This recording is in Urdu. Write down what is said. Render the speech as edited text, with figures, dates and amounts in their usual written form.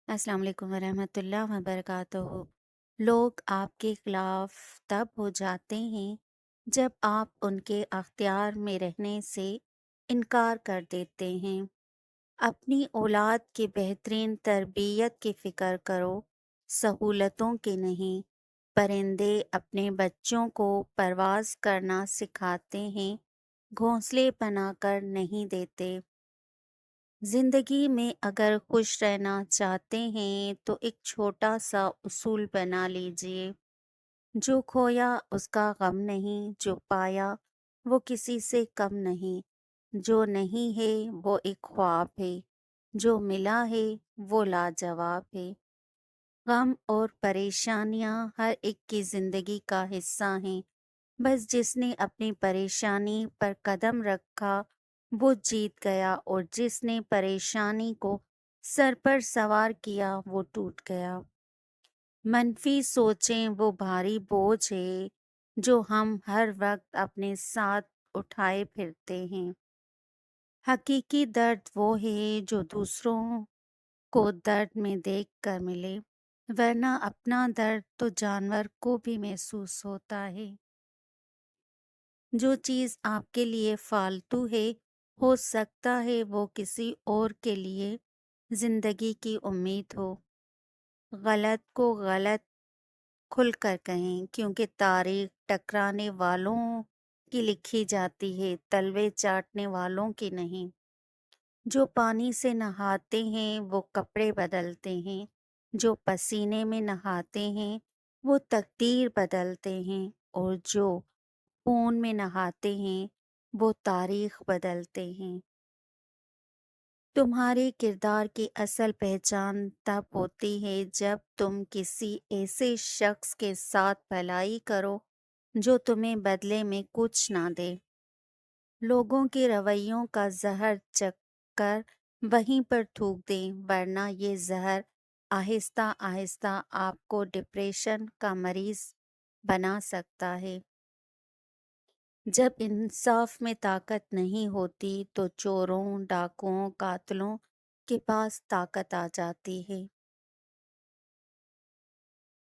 السلام علیکم ورحمۃ اللہ وبرکاتہ۔ لوگ آپ کے خلاف تب ہو جاتے ہیں جب آپ ان کے اختیار میں رہنے سے انکار کر دیتے ہیں۔ اپنی اولاد کی بہترین تربیت کی فکر کرو، سہولتوں کی نہیں۔ پرندے اپنے بچوں کو پرواز کرنا سکھاتے ہیں، گھونسلے بنا کر نہیں دیتے۔ زندگی میں اگر خوش رہنا چاہتے ہیں تو ایک چھوٹا سا اصول بنا لیجئے: جو کھویا اس کا غم نہیں، جو پایا وہ کسی سے کم نہیں، جو نہیں ہے وہ ایک خواب ہے، جو ملا ہے وہ لاجواب ہے۔ غم اور پریشانیاں ہر ایک کی زندگی کا حصہ ہیں، بس جس نے اپنی پریشانی پر قدم رکھا وہ جیت گیا، اور جس نے پریشانی کو سر پر سوار کیا وہ ٹوٹ گیا۔ منفی سوچیں وہ بھاری بوجھ ہے جو ہم ہر وقت اپنے ساتھ اٹھائے پھرتے ہیں۔ حقیقی درد وہ ہے جو دوسروں کو درد میں دیکھ کر ملے، ورنہ اپنا درد تو جانور کو بھی محسوس ہوتا ہے۔ جو چیز آپ کے لیے فالتو ہے، ہو سکتا ہے وہ کسی اور کے لیے زندگی کی امید ہو۔ غلط کو غلط کھل کر کہیں، کیونکہ تاریخ ٹکرانے والوں کی لکھی جاتی ہے، تلوے چاٹنے والوں کی نہیں۔ جو پانی سے نہاتے ہیں وہ کپڑے بدلتے ہیں، جو پسینے میں نہاتے ہیں وہ تقدیر بدلتے ہیں، اور جو خون میں نہاتے ہیں وہ تاریخ بدلتے ہیں۔ تمہارے کردار کی اصل پہچان تب ہوتی ہے جب تم کسی ایسے شخص کے ساتھ بھلائی کرو جو تمہیں بدلے میں کچھ نہ دے۔ لوگوں کے رویوں کا زہر چکھ کر وہیں پر تھوک دیں، ورنہ یہ زہر آہستہ آہستہ آپ کو ڈپریشن کا مریض بنا سکتا ہے۔ جب انصاف میں طاقت نہیں ہوتی تو چوروں، ڈاکوؤں، قاتلوں کے پاس طاقت آ جاتی ہے۔